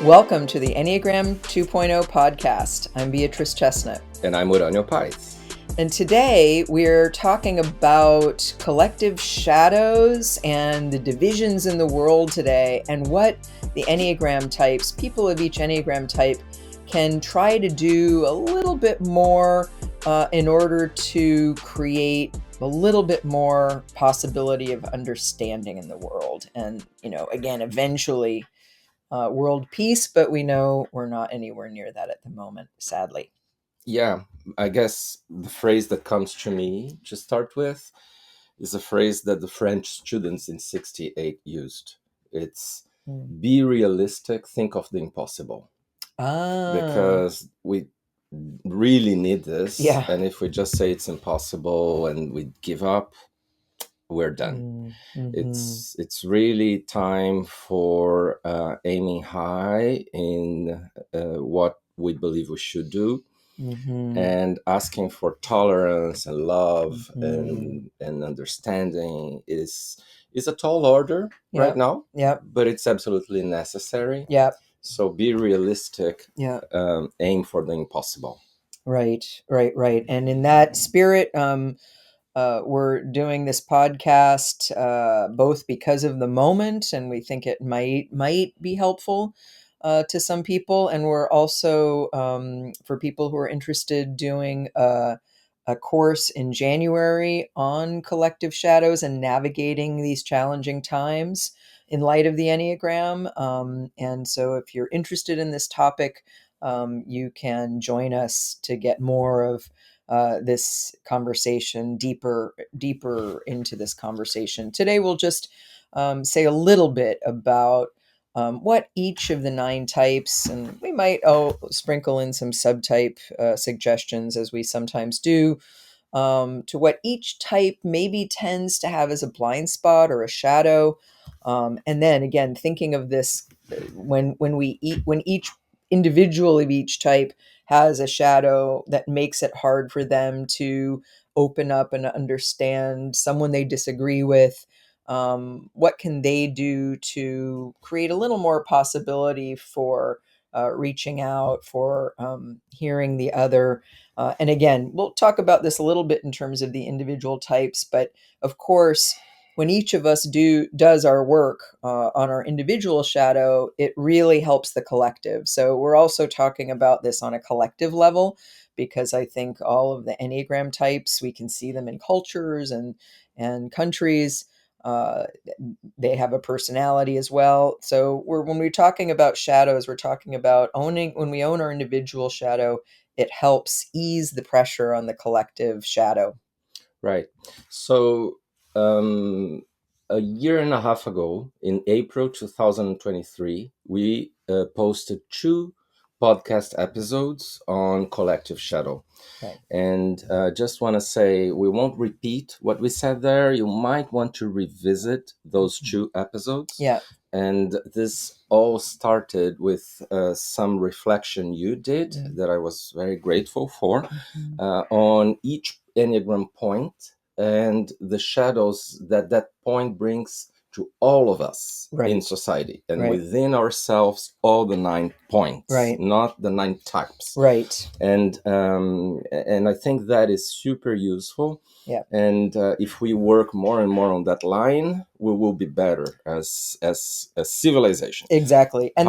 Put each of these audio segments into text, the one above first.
Welcome to the Enneagram 2.0 podcast. I'm Beatrice Chestnut. And I'm Uranio Paes. And today we're talking about collective shadows and the divisions in the world today and what the Enneagram types, people of each Enneagram type, can try to do a little bit more in order to create a little bit more possibility of understanding in the world. And, again, eventually world peace, but we know we're not anywhere near that at the moment, sadly. Yeah, I guess the phrase that comes to me to start with is a phrase that the French students in 68 used. It's be realistic, think of the impossible. Because we really need this. Yeah. And if we just say it's impossible and we give up, we're done. Mm-hmm. It's really time for aiming high in what we believe we should do, and asking for tolerance and love and understanding is a tall order right now. But it's absolutely necessary. So be realistic. Aim for the impossible. Right. And in that spirit, we're doing this podcast both because of the moment, and we think it might be helpful to some people, and we're also for people who are interested doing a course in January on collective shadows and navigating these challenging times in light of the Enneagram. And so, if you're interested in this topic, you can join us to get more of this conversation deeper into this conversation. Today, we'll just say a little bit about what each of the 9 types, and we might sprinkle in some subtype suggestions, as we sometimes do, to what each type maybe tends to have as a blind spot or a shadow. And then again, thinking of this when each individual of each type has a shadow that makes it hard for them to open up and understand someone they disagree with. What can they do to create a little more possibility for reaching out, for hearing the other? And again, we'll talk about this a little bit in terms of the individual types, but of course, when each of us does our work on our individual shadow, it really helps the collective. So we're also talking about this on a collective level, because I think all of the Enneagram types, we can see them in cultures and countries. They have a personality as well. So when we're talking about shadows, we're talking about when we own our individual shadow, it helps ease the pressure on the collective shadow. Right. So a year and a half ago, in April 2023, we posted 2 podcast episodes on collective shadow. Right. And just want to say, we won't repeat what we said there. You might want to revisit those 2 episodes. Yeah. And this all started with some reflection you did that I was very grateful for on each Enneagram point and the shadows that point brings to all of us in society and within ourselves, all the 9 points, not the 9 types. And I think that is super useful. And if we work more and more on that line, we will be better as a civilization. Exactly. And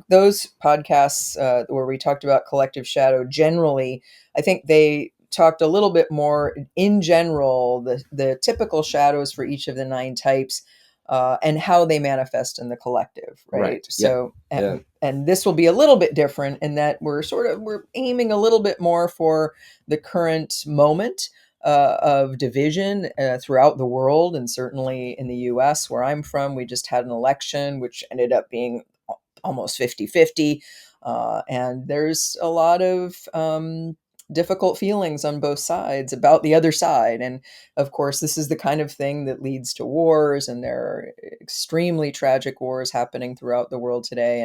those podcasts where we talked about collective shadow, generally, I think they talked a little bit more in general, the typical shadows for each of the 9 types, and how they manifest in the collective. Right. So, and this will be a little bit different in that we're aiming a little bit more for the current moment of division throughout the world, and certainly in the US, where I'm from. We just had an election which ended up being almost 50-50, and there's a lot of difficult feelings on both sides about the other side. And of course, this is the kind of thing that leads to wars, and there are extremely tragic wars happening throughout the world today.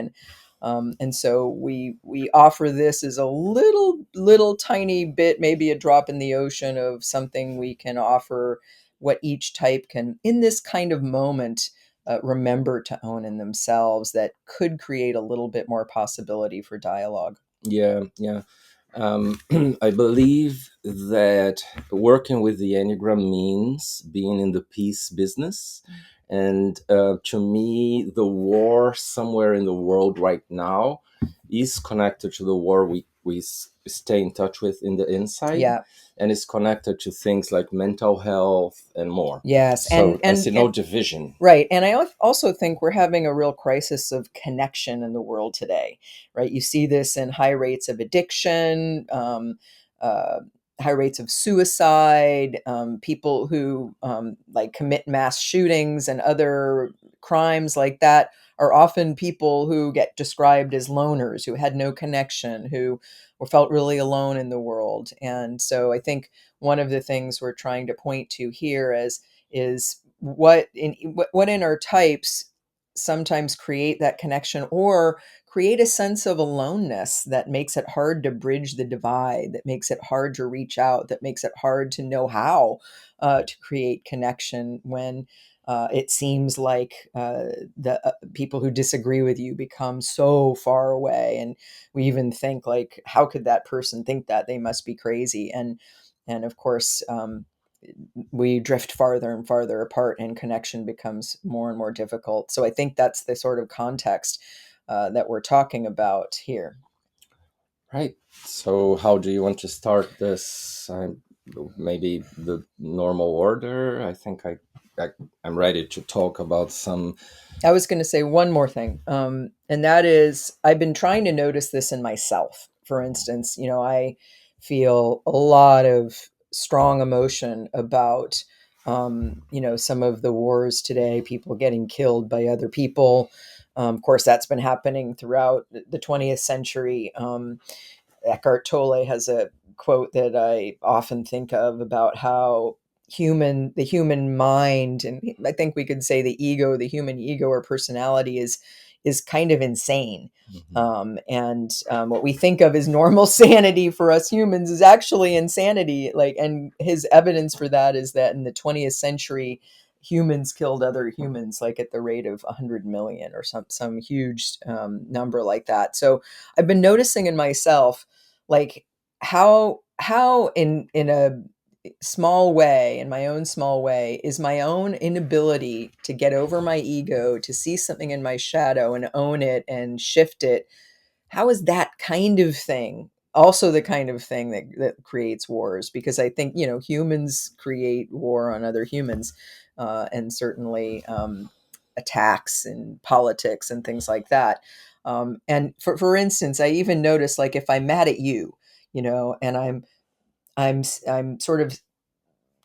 And so we offer this as a little tiny bit, maybe a drop in the ocean of something we can offer, what each type can, in this kind of moment, remember to own in themselves that could create a little bit more possibility for dialogue. Yeah, yeah. I believe that working with the Enneagram means being in the peace business. And to me, the war somewhere in the world right now is connected to the war we stay in touch with in the inside. Yeah. And it's connected to things like mental health and more. Yes. So I see no division. Right. And I also think we're having a real crisis of connection in the world today, right? You see this in high rates of addiction, uh, high rates of suicide, people who like commit mass shootings and other crimes like that are often people who get described as loners, who had no connection, who felt really alone in the world. And so I think one of the things we're trying to point to here is what in our types sometimes create that connection or create a sense of aloneness that makes it hard to bridge the divide, that makes it hard to reach out, that makes it hard to know how to create connection when it seems like the people who disagree with you become so far away, and we even think like, how could that person think that? They must be crazy. And of course, we drift farther and farther apart and connection becomes more and more difficult. So I think that's the sort of context that we're talking about here. Right. So, how do you want to start this? Maybe the normal order. I think I I'm ready to talk about some. I was going to say one more thing, and that is I've been trying to notice this in myself. For instance, I feel a lot of strong emotion about, some of the wars today, people getting killed by other people. Of course, that's been happening throughout the 20th century. Eckhart Tolle has a quote that I often think of about how the human mind, and I think we could say the human ego or personality is kind of insane. And what we think of as normal sanity for us humans is actually insanity. And his evidence for that is that in the 20th century, humans killed other humans like at the rate of 100 million or some huge number like that. So I've been noticing in myself, like how in a small way, in my own small way, is my own inability to get over my ego, to see something in my shadow and own it and shift it. How is that kind of thing also the kind of thing that creates wars? Because I think, humans create war on other humans, and certainly attacks and politics and things like that. And for instance, I even notice, like, if I'm mad at you, and I'm sort of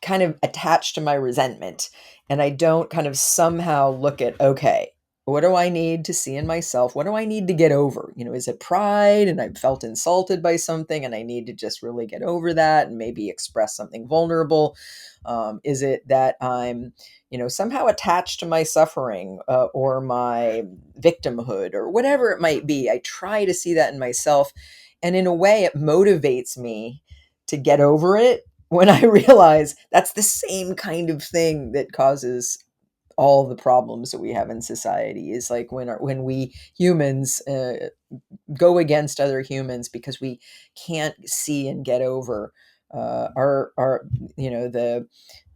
kind of attached to my resentment, and I don't kind of somehow look at, okay, what do I need to see in myself? What do I need to get over? Is it pride and I've felt insulted by something and I need to just really get over that and maybe express something vulnerable? Is it that I'm, somehow attached to my suffering, or my victimhood or whatever it might be? I try to see that in myself. And in a way, it motivates me to get over it when I realize that's the same kind of thing that causes all the problems that we have in society. Is like when we humans go against other humans because we can't see and get over our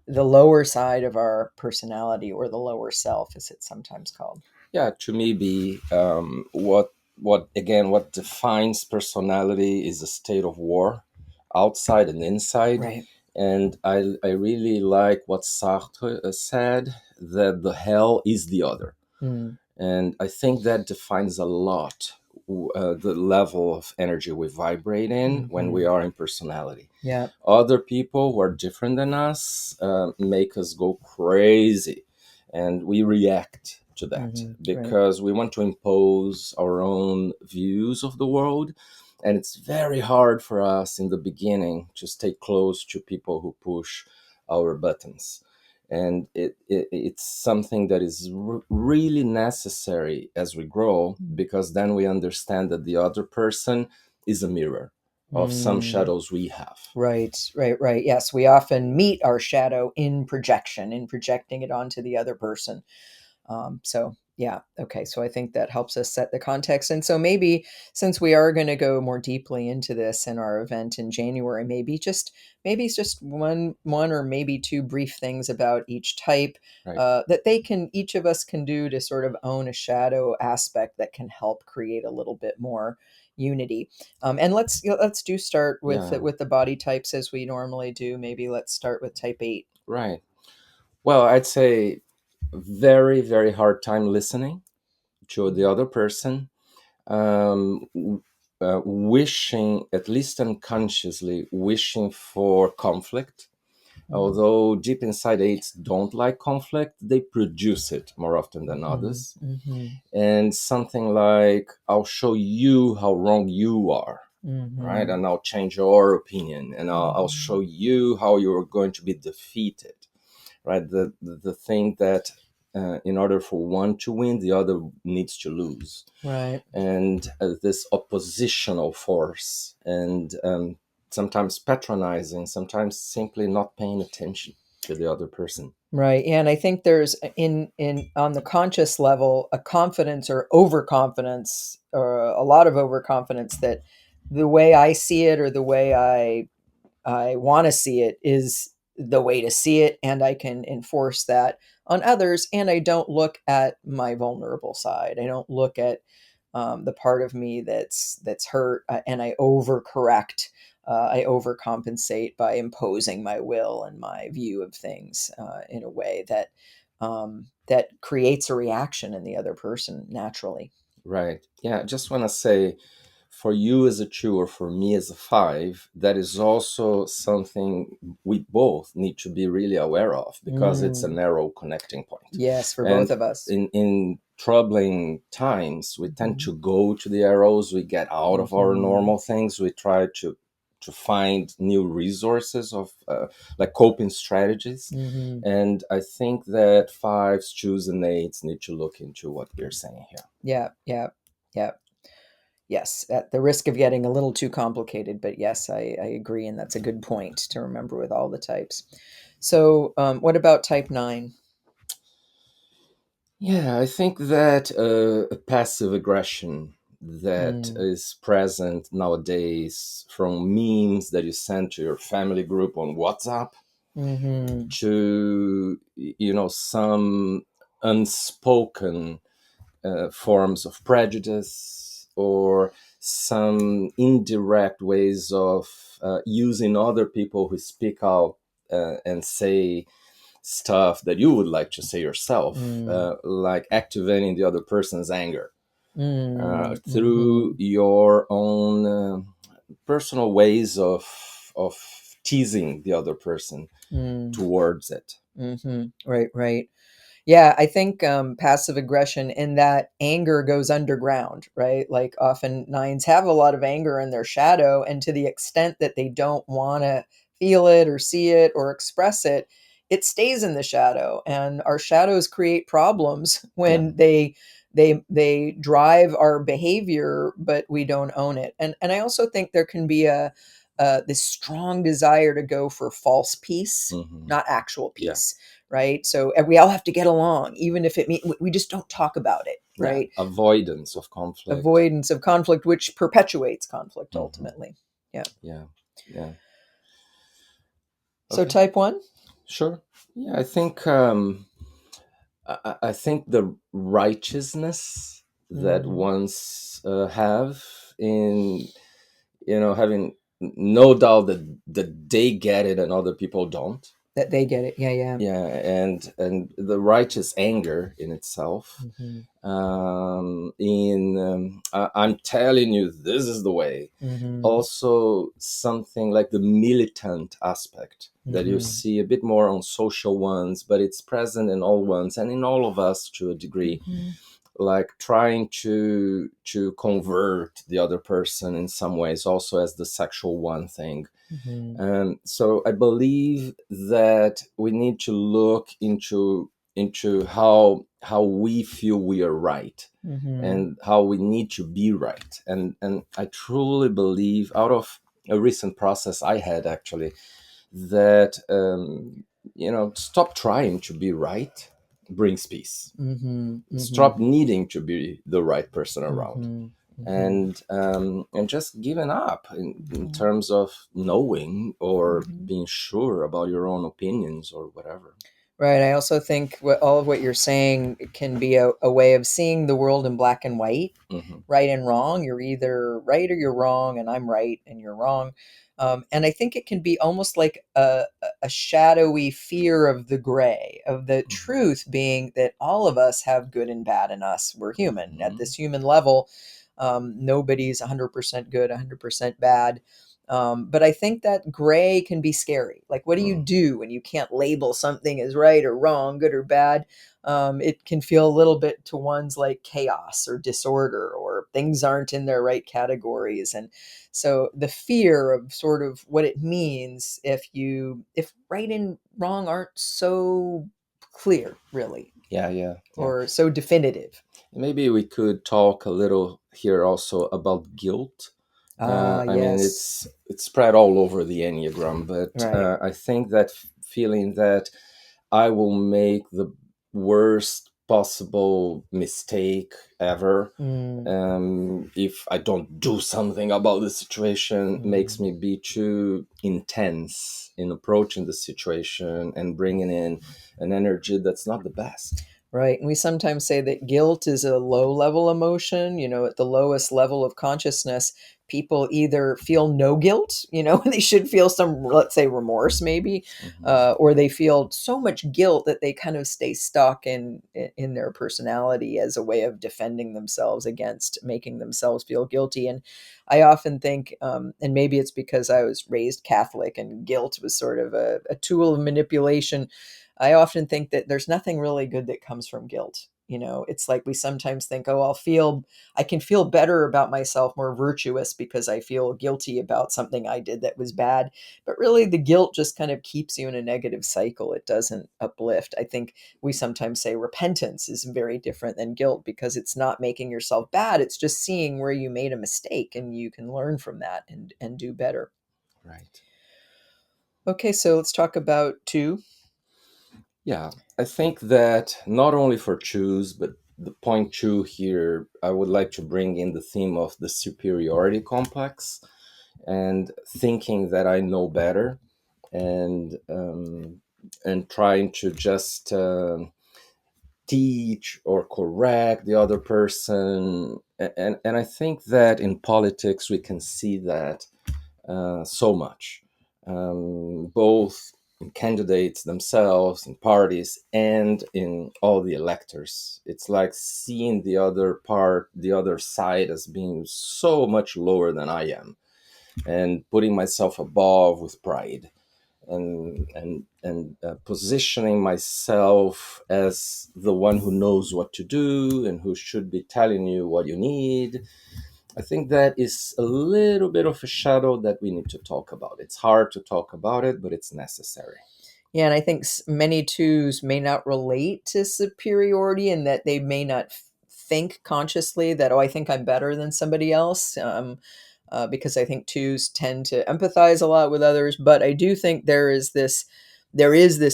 the lower side of our personality, or the lower self, as it's sometimes called. Yeah, to me, be what defines personality is a state of war, outside and inside. Right. And I really like what Sartre said, that the hell is the other. Mm. And I think that defines a lot the level of energy we vibrate in when we are in personality. Yeah. Other people who are different than us make us go crazy, and we react to that Right. because we want to impose our own views of the world. And it's very hard for us in the beginning to stay close to people who push our buttons. And it's something that is really necessary as we grow, because then we understand that the other person is a mirror of some Mm. shadows we have. Right, right, right. Yes, we often meet our shadow in projection, in projecting it onto the other person. So yeah, okay. So I think that helps us set the context. And so maybe since we are going to go more deeply into this in our event in January, maybe it's just one or maybe two brief things about each type Right. that each of us can do to sort of own a shadow aspect that can help create a little bit more unity. And let's do start Yeah. with the body types as we normally do. Maybe let's start with type 8. Right. Well, I'd say very, very hard time listening to the other person, wishing, at least unconsciously, wishing for conflict. Mm-hmm. Although deep inside eights don't like conflict, they produce it more often than Mm-hmm. others. Mm-hmm. And something like, I'll show you how wrong you are, right? Mm-hmm. And I'll change your opinion, and I'll Mm-hmm. show you how you're going to be defeated, right? The thing that in order for one to win, the other needs to lose. Right. And this oppositional force, and sometimes patronizing, sometimes simply not paying attention to the other person. Right. And I think there's in on the conscious level a confidence or overconfidence or a lot of overconfidence that the way I see it or the way I want to see it is the way to see it, and I can enforce that on others. And I don't look at my vulnerable side. I don't look at the part of me that's hurt, and I overcorrect. I overcompensate by imposing my will and my view of things in a way that creates a reaction in the other person naturally. Right. Yeah. I just want to say, for you as a two or for me as a five, that is also something we both need to be really aware of, because it's a Mm, narrow connecting point. yes, for both And of us. in troubling times, we tend Hmm. to go to the arrows, we get out of our Hmm. normal things, we try to find new resources of like coping strategies. Hmm. And I think that fives, twos, and eights need to look into what we're saying here. Yeah, yeah, yeah. Yes, at the risk of getting a little too complicated, but yes, I agree, and that's a good point to remember with all the types. So, what about type 9? Yeah, I think that passive aggression that Mm, is present nowadays, from memes that you send to your family group on WhatsApp mm-hmm, to, some unspoken forms of prejudice, or some indirect ways of using other people who speak out and say stuff that you would like to say yourself, mm, like activating the other person's anger mm, through mm-hmm, your own personal ways of teasing the other person mm, towards it. mm-hmm. Right, right. Yeah, I think passive aggression and that anger goes underground, right? Like often nines have a lot of anger in their shadow, and to the extent that they don't want to feel it or see it or express it, it stays in the shadow. And our shadows create problems Yeah. when they drive our behavior, but we don't own it. And I also think there can be this strong desire to go for false peace, Hmm. not actual Yeah. peace, right? So and we all have to get along, even if it means we just don't talk about it, Yeah. right? Avoidance of conflict. Avoidance of conflict, which perpetuates conflict Hmm. ultimately. Yeah. Yeah. Yeah. So Okay. type 1. Sure. Yeah, I think the righteousness that Mm, ones have in, having no doubt that they get it and other people don't. that they get it. Yeah, yeah. Yeah, and the righteous anger in itself. Mm-hmm. I'm telling you, this is the way. Mm-hmm. Also, something like the militant aspect that you Mm-hmm. see a bit more on social ones, but it's present in all ones and in all of us to a degree, Mm-hmm. like trying to convert the other person in some ways, also as the sexual one thing. Mm-hmm. So I believe that we need to look into how we feel we are right, Mm-hmm. and how we need to be right. And I truly believe, out of a recent process I had actually, that stop trying to be right, brings peace. Mm-hmm. Mm-hmm. Stop needing to be the right person around, Mm-hmm. Mm-hmm. and just giving up in Mm-hmm. terms of knowing or Mm-hmm. being sure about your own opinions or whatever. Right. I also think all of what you're saying can be a way of seeing the world in black and white, Hmm. right and wrong. You're either right or you're wrong, and I'm right and you're wrong. And I think it can be almost like a shadowy fear of the gray, of the Hmm. truth being that all of us have good and bad in us. We're human. At Hmm. this human level, nobody's 100% good, 100% bad. But I think that gray can be scary. Like, what Mm. do when you can't label something as right or wrong, good or bad? It can feel a little bit to one's like chaos or disorder, or things aren't in their right categories. And so the fear of sort of what it means if right and wrong aren't so clear, really, Yeah, yeah, yeah. or so definitive. Maybe we could talk a little here also about guilt. Ah, I mean, yes. it's spread all over the Enneagram, but Right. I think that feeling that I will make the worst possible mistake ever Mm, if I don't do something about the situation makes mm. me be too intense in approaching the situation and bringing in an energy that's not the best. Right. And we sometimes say that guilt is a low level emotion. At the lowest level of consciousness, people either feel no guilt, and they should feel some, let's say, remorse maybe, Hmm. or they feel so much guilt that they kind of stay stuck in their personality as a way of defending themselves against making themselves feel guilty. And I often think, and maybe it's because I was raised Catholic and guilt was sort of a tool of manipulation. I often think that there's nothing really good that comes from guilt. It's like we sometimes think, oh, I can feel better about myself, more virtuous because I feel guilty about something I did that was bad. But really, the guilt just kind of keeps you in a negative cycle. It doesn't uplift. I think we sometimes say repentance is very different than guilt because it's not making yourself bad. It's just seeing where you made a mistake and you can learn from that and do better. Right. Okay, so let's talk about two. Yeah, I think that not only for choose, but the point two here, I would like to bring in the theme of the superiority complex and thinking that I know better, and trying to just teach or correct the other person. And I think that in politics we can see that so much, both in candidates themselves, in parties, and in all the electors. It's like seeing the other part, the other side, as being so much lower than I am, and putting myself above with pride, and positioning myself as the one who knows what to do and who should be telling you what you need. I think that is a little bit of a shadow that we need to talk about. It's hard to talk about it, but it's necessary. Yeah, and I think many twos may not relate to superiority, and that they may not think consciously that, oh, I think I'm better than somebody else. Because I think twos tend to empathize a lot with others. But I do think there is this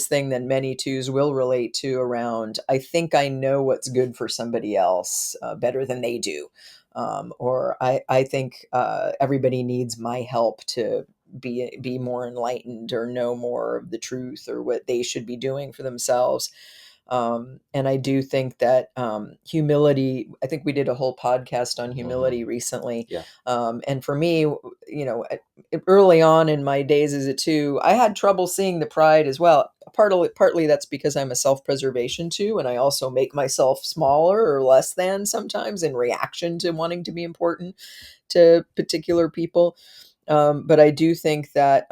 thing that many twos will relate to around, I think I know what's good for somebody else better than they do. Or I think everybody needs my help to be more enlightened or know more of the truth or what they should be doing for themselves. And I do think that humility, I think we did a whole podcast on Hmm. humility recently. Yeah. And for me, early on in my days as a two, I had trouble seeing the pride as well. Partly that's because I'm a self-preservation too, and I also make myself smaller or less than sometimes in reaction to wanting to be important to particular people. But I do think that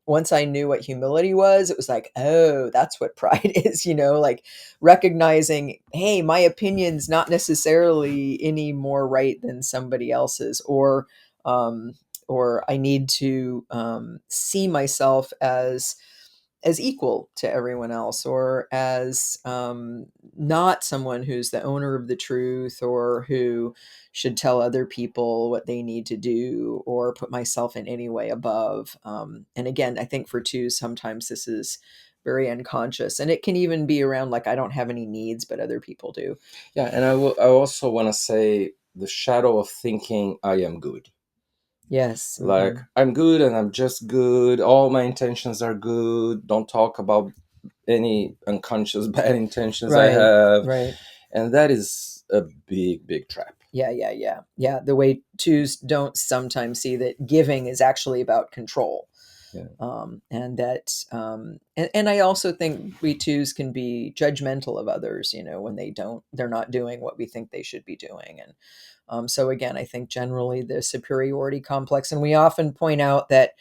once I knew what humility was, it was like, oh, that's what pride is, like recognizing, hey, my opinion's not necessarily any more right than somebody else's, um, or I need to see myself as equal to everyone else, or as not someone who's the owner of the truth, or who should tell other people what they need to do, or put myself in any way above. And again, I think for two, sometimes this is very unconscious. And it can even be around like, I don't have any needs, but other people do. Yeah, and I also want to say the shadow of thinking I am good. Yes. Like, I'm good and I'm just good. All my intentions are good. Don't talk about any unconscious bad intentions I Right. have. Right. And that is a big, big trap. Yeah. The way twos don't sometimes see that giving is actually about control. Yeah. And that, and I also think we twos can be judgmental of others, when they're not doing what we think they should be doing. And so again, I think generally the superiority complex, and we often point out that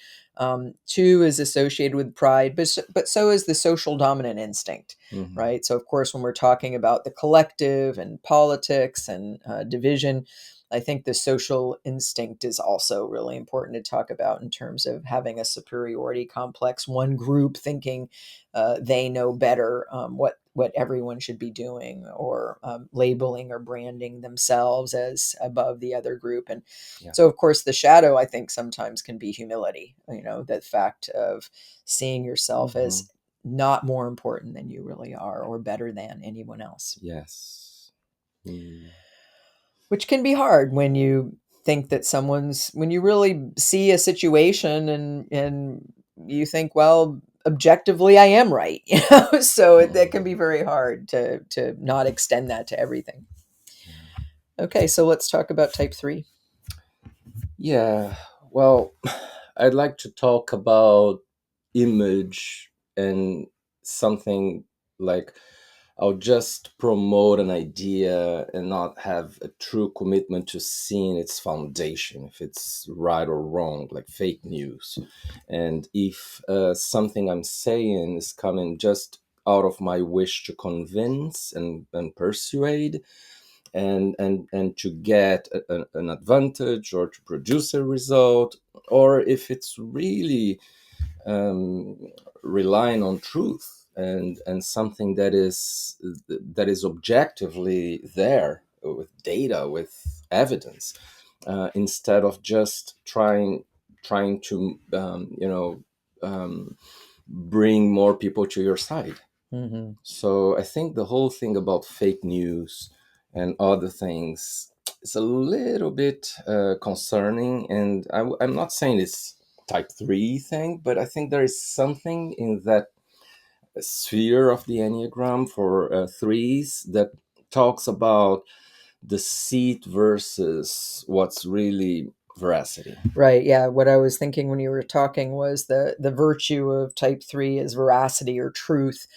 two is associated with pride, but so is the social dominant instinct, Mm-hmm. right? So of course, when we're talking about the collective and politics and division, I think the social instinct is also really important to talk about in terms of having a superiority complex, one group thinking they know better what everyone should be doing, or labeling or branding themselves as above the other group. And Yeah. so, of course, the shadow, I think, sometimes can be humility, that fact of seeing yourself Mm-hmm. as not more important than you really are, or better than anyone else. Yes. Mm. Which can be hard when you think that when you really see a situation and you think, well, objectively I am right. So that can be very hard to not extend that to everything. Okay, so let's talk about type 3. Yeah. Well, I'd like to talk about image and something like I'll just promote an idea and not have a true commitment to seeing its foundation, if it's right or wrong, like fake news. And if something I'm saying is coming just out of my wish to convince and persuade, and to get an advantage or to produce a result, or if it's really um, relying on truth and something that is objectively there with data, with evidence, instead of just trying to bring more people to your side. Mm-hmm. So I think the whole thing about fake news and other things is a little bit concerning. And I'm not saying it's type 3 thing, but I think there is something in that sphere of the Enneagram for threes that talks about deceit versus what's really veracity. Right. Yeah. What I was thinking when you were talking was the virtue of type 3 is veracity or truth,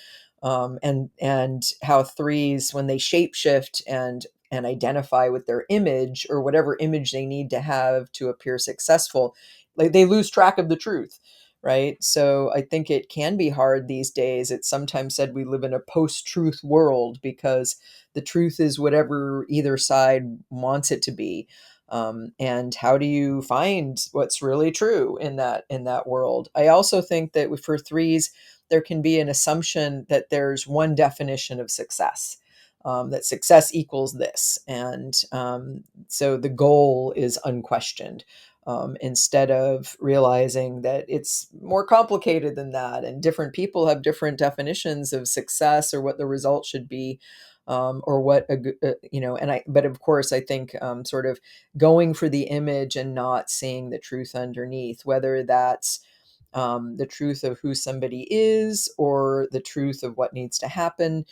and how threes, when they shapeshift and identify with their image or whatever image they need to have to appear successful, like they lose track of the truth. Right. So I think it can be hard these days. It's sometimes said we live in a post-truth world because the truth is whatever either side wants it to be. And how do you find what's really true in that world? I also think that for threes, there can be an assumption that there's one definition of success, that success equals this. And so the goal is unquestioned, instead of realizing that it's more complicated than that. And different people have different definitions of success or what the result should be. Or what but of course, I think sort of going for the image and not seeing the truth underneath, whether that's the truth of who somebody is or the truth of what needs to happen.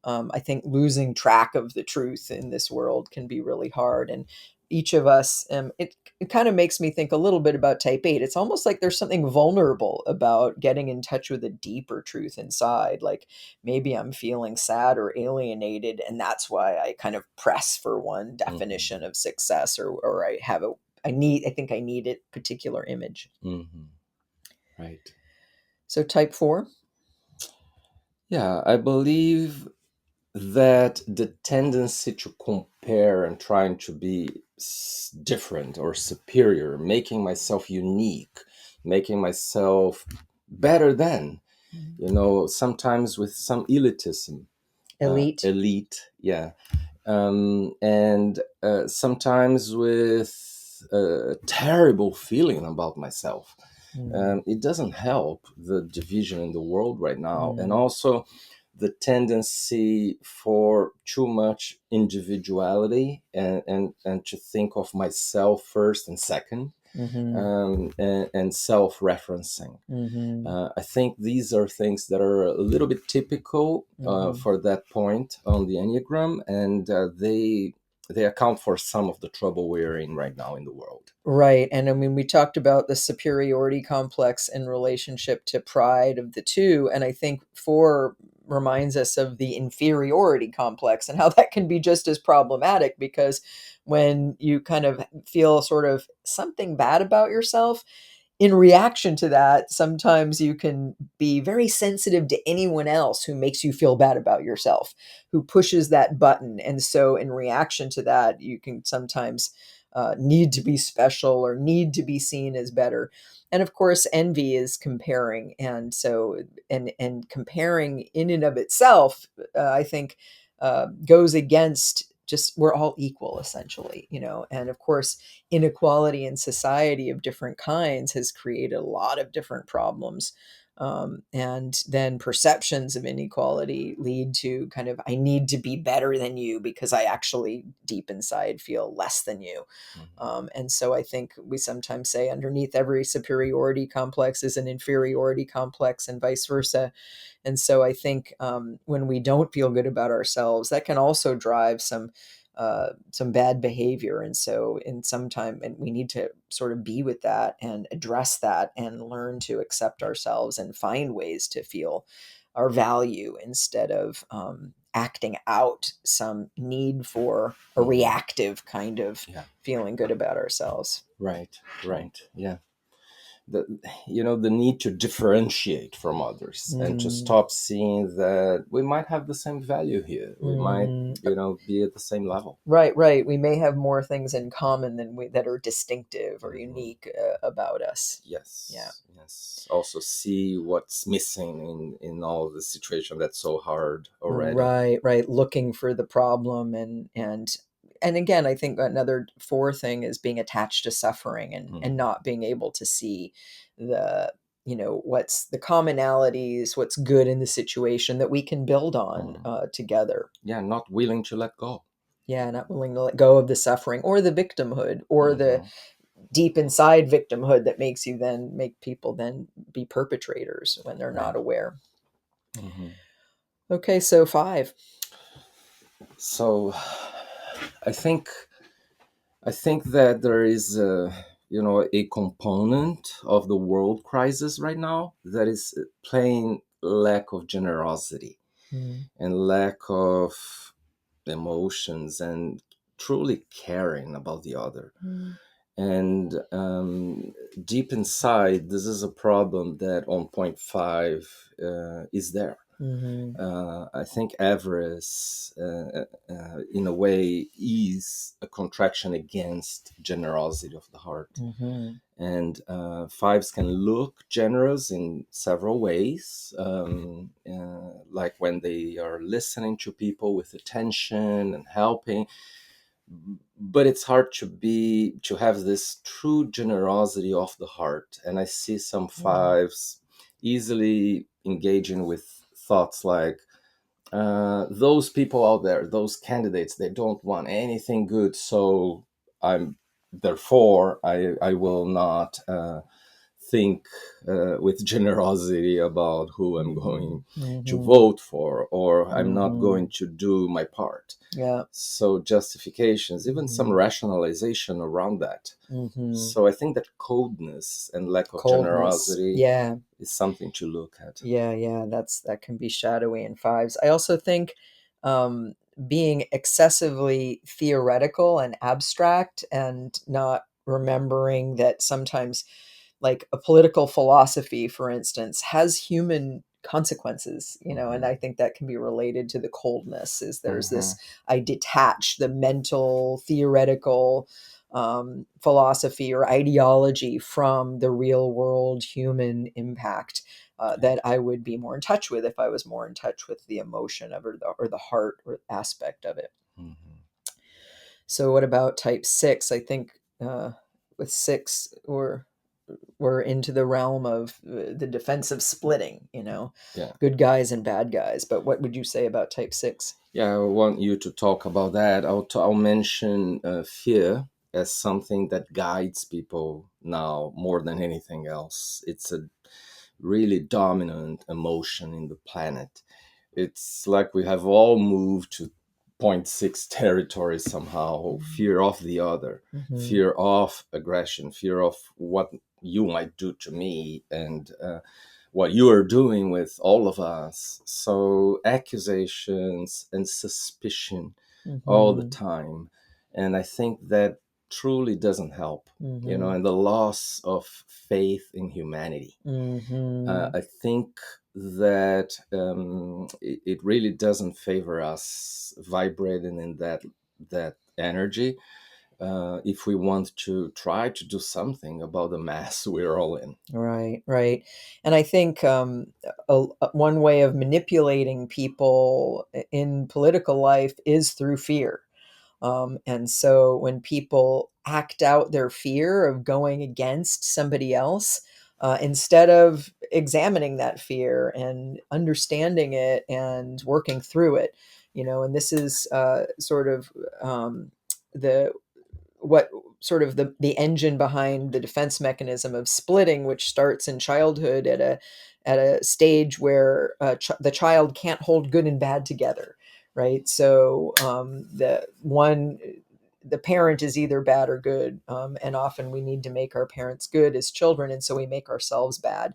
I think losing track of the truth in this world can be really hard. And each of us, it kind of makes me think a little bit about type 8. It's almost like there's something vulnerable about getting in touch with a deeper truth inside. Like maybe I'm feeling sad or alienated, and that's why I kind of press for one Mm-hmm. definition of success, or I think I need a particular image. Mm-hmm. Right. So type 4. Yeah, I believe that the tendency to compare and trying to be different or superior, making myself unique, making myself better than, sometimes with some elitism, Elite. elite, yeah, and sometimes with a terrible feeling about myself. It doesn't help the division in the world right now, and Mm. also the tendency for too much individuality and to think of myself first and second, Mm-hmm. and self-referencing. Mm-hmm. I think these are things that are a little bit typical Mm-hmm. for that point on the Enneagram, and they account for some of the trouble we're in right now in the world. Right. And I mean, we talked about the superiority complex in relationship to pride of the two. And I think four reminds us of the inferiority complex and how that can be just as problematic, because when you kind of feel sort of something bad about yourself, in reaction to that, sometimes you can be very sensitive to anyone else who makes you feel bad about yourself, who pushes that button. And so, in reaction to that, you can sometimes need to be special or need to be seen as better. And of course, envy is comparing, and so and comparing in and of itself, I think, goes against just we're all equal essentially, you know. And of course, inequality in society of different kinds has created a lot of different problems. And then perceptions of inequality lead to kind of, I need to be better than you because I actually deep inside feel less than you. Mhm. And so I think we sometimes say underneath every superiority complex is an inferiority complex, and vice versa. And so I think when we don't feel good about ourselves, that can also drive some bad behavior. And so in some time, and we need to sort of be with that and address that and learn to accept ourselves and find ways to feel our value instead of acting out some need for a Mhm. reactive kind of Yeah. feeling good about ourselves. Right. Right. Yeah. The the need to differentiate from others and to Mm, stop seeing that we might have the same value here. We might mhm. be at the same level. Right, right. We may have more things in common than we that are distinctive or Mhm. unique about us. Yeah. Yes, yes. Also see what's missing in all the situation that's so hard already. Right, right. Looking for the problem, and again, I think another four thing is being attached to suffering and Mhm. not being able to see the, you know, what's the commonalities, what's good in the situation that we can build on Mhm. together. Yeah, not willing to let go. Yeah, not willing to let go of the suffering or the victimhood or the Hmm. deep inside victimhood that makes you then make people then be perpetrators when they're not Right. aware. Hmm. Okay, so five. So I think that there is a component of the world crisis right now that is plain lack of generosity Mm, and lack of emotions and truly caring about the other. mm, And deep inside, this is a problem that on point five is there. mhm, I think avarice, in a way, is a contraction against generosity of the heart. mhm, And fives can look generous in several ways, like when they are listening to people with attention and helping. But it's hard to have this true generosity of the heart. And I see some mm, fives easily engaging with thoughts like, those people out there, those candidates, they don't want anything good, so I'm therefore I will not think with generosity about who I'm mhm, going to mhm, vote for, or I'm not mhm. going to do my part. Yeah. So justifications, even some Mhm, rationalization around that. mhm. So I think that coldness and lack of Coldness. generosity Yeah. is something to look at. Yeah, yeah, that can be shadowy in fives. I also think um, being excessively theoretical and abstract and not remembering that sometimes, like a political philosophy, for instance, has human consequences, you know, and Hmm. I think that can be related to the coldness. Is there's Hmm. this, I detach the mental, theoretical philosophy or ideology from the real world human impact Yeah. that I would be more in touch with if I was more in touch with the emotion of or the heart or aspect of it. Hmm. So what about type six? I think with six, or we're into the realm of the defensive splitting, Yeah. good guys and bad guys. But what would you say about type 6? Yeah, I want you to talk about that. I'll mention fear as something that guides people now more than anything else. It's a really dominant emotion in the planet. It's like we have all moved to point six territory somehow. Fear of the other, Mm-hmm. fear of aggression, fear of what you might do to me, and what you are doing with all of us. So accusations and suspicion all the Mm-hmm. time. And I think that truly doesn't help, Mm-hmm. and the loss of faith in humanity. Mm-hmm. I think that it really doesn't favor us vibrating in that energy if we want to try to do something about the mess we're all in. Right, right. And I think one way of manipulating people in political life is through fear. And so when people act out their fear of going against somebody else, instead of examining that fear and understanding it and working through it, and this is sort of the what sort of the engine behind the defense mechanism of splitting, which starts in childhood at a stage where the child can't hold good and bad together, right? So the parent is either bad or good, and often we need to make our parents good as children, and so we make ourselves bad.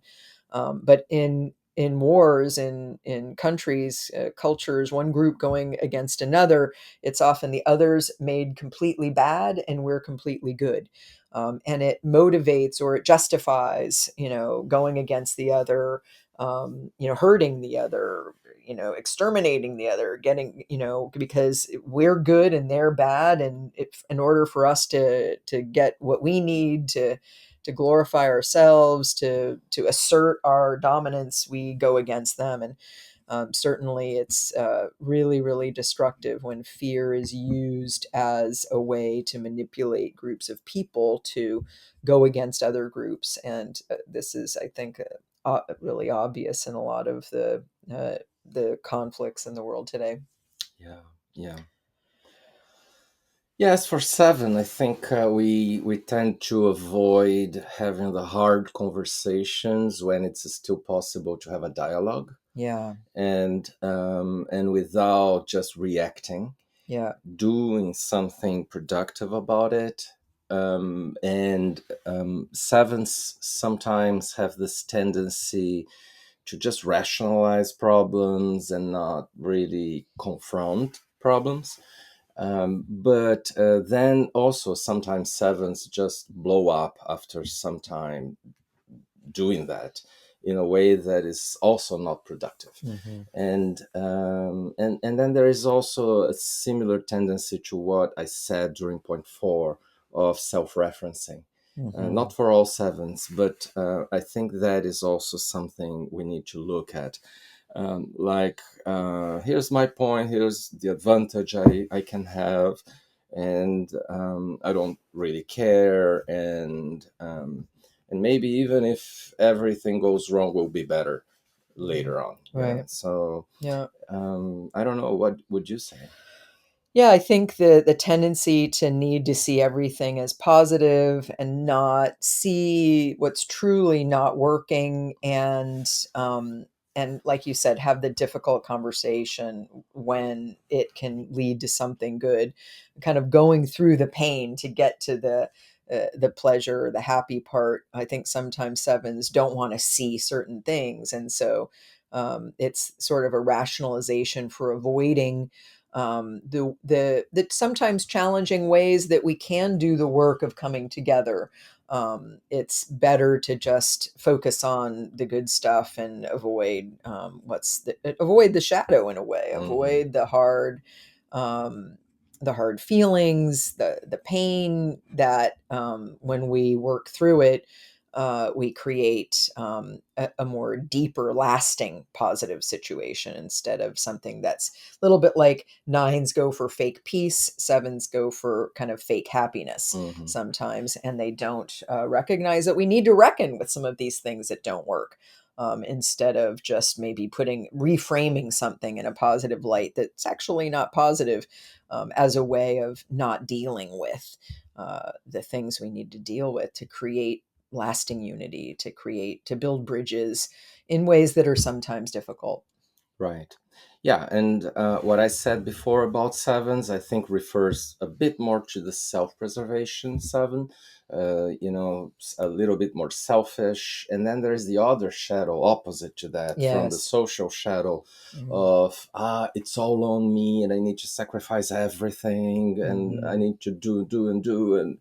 But in wars, in countries, cultures, one group going against another, it's often the others made completely bad and we're completely good. And it motivates or it justifies, going against the other, hurting the other, exterminating the other, getting, because we're good and they're bad. And in order for us to get what we need to glorify ourselves, to assert our dominance, we go against them. And certainly it's really, really destructive when fear is used as a way to manipulate groups of people to go against other groups. And this is, I think, really obvious in a lot of the conflicts in the world today. Yeah, yeah. Yes, for seven, I think we tend to avoid having the hard conversations when it's still possible to have a dialogue, Yeah, and without just reacting, yeah. doing something productive about it. And sevens sometimes have this tendency to just rationalize problems and not really confront problems. But then also sometimes sevens just blow up after some time doing that in a way that is also not productive. Mm-hmm. And then there is also a similar tendency to what I said during point four of self-referencing. Mm-hmm. Not for all sevens, but I think that is also something we need to look at. Here's my point, here's the advantage I can have, and I don't really care, and maybe even if everything goes wrong, will be better later on. Yeah. Right. So Yeah. I don't know. What would you say? Yeah, I think the tendency to need to see everything as positive and not see what's truly not working, and like you said, have the difficult conversation when it can lead to something good, kind of going through the pain to get to the pleasure, the happy part. I think sometimes sevens don't want to see certain things, and so it's sort of a rationalization for avoiding the sometimes challenging ways that we can do the work of coming together. It's better to just focus on the good stuff and avoid avoid the shadow in a way, Hmm. avoid um, the hard feelings, the pain that when we work through it, we create a more deeper, lasting, positive situation instead of something that's a little bit like nines go for fake peace, sevens go for kind of fake happiness Hmm. sometimes, and they don't recognize that we need to reckon with some of these things that don't work. Instead of just maybe reframing something in a positive light that's actually not positive, as a way of not dealing with the things we need to deal with to create lasting unity, to build bridges in ways that are sometimes difficult. Right. Yeah, and what I said before about sevens, I think refers a bit more to the self-preservation seven. A little bit more selfish, and then there's the other shadow opposite to that, from the Yes. social shadow Mm. of it's all on me, and I need to sacrifice everything, and I Mhm. need to do,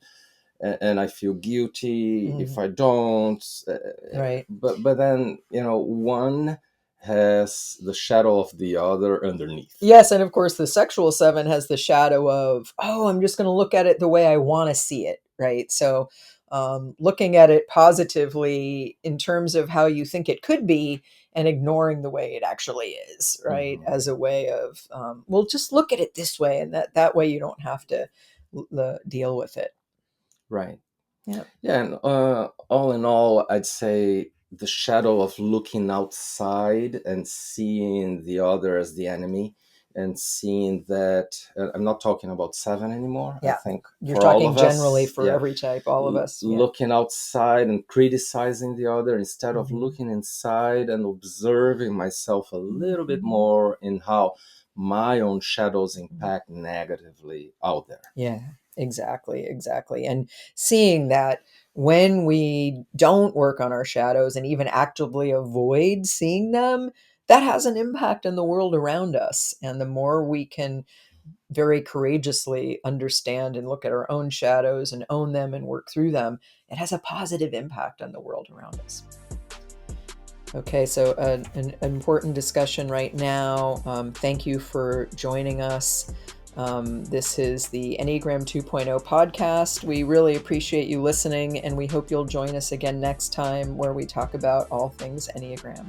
and I feel guilty if Mm. I don't. Right. But then one has the shadow of the other underneath. Yes, and of course the sexual seven has the shadow of, oh, I'm just going to look at it the way I want to see it, right? So looking at it positively in terms of how you think it could be and ignoring the way it actually is, right? Hmm. As a way of, well, just look at it this way, and that way you don't have to deal with it. Right. Yeah. Yeah, and all in all, I'd say the shadow of looking outside and seeing the other as the enemy, and seeing that I'm not talking about seven anymore. I Yeah. think You're for all talking of generally us, for yeah, every type, all of us. Yeah. looking outside and criticizing the other instead of Hmm. looking inside and observing myself a little bit Hmm. more in how my own shadows impact negatively out there. Yeah, exactly, exactly. And seeing that when we don't work on our shadows and even actively avoid seeing them, that has an impact in the world around us. And the more we can very courageously understand and look at our own shadows and own them and work through them, it has a positive impact on the world around us. Okay, so an important discussion right now. Thank you for joining us. This is the Enneagram 2.0 podcast. We really appreciate you listening, and we hope you'll join us again next time where we talk about all things Enneagram.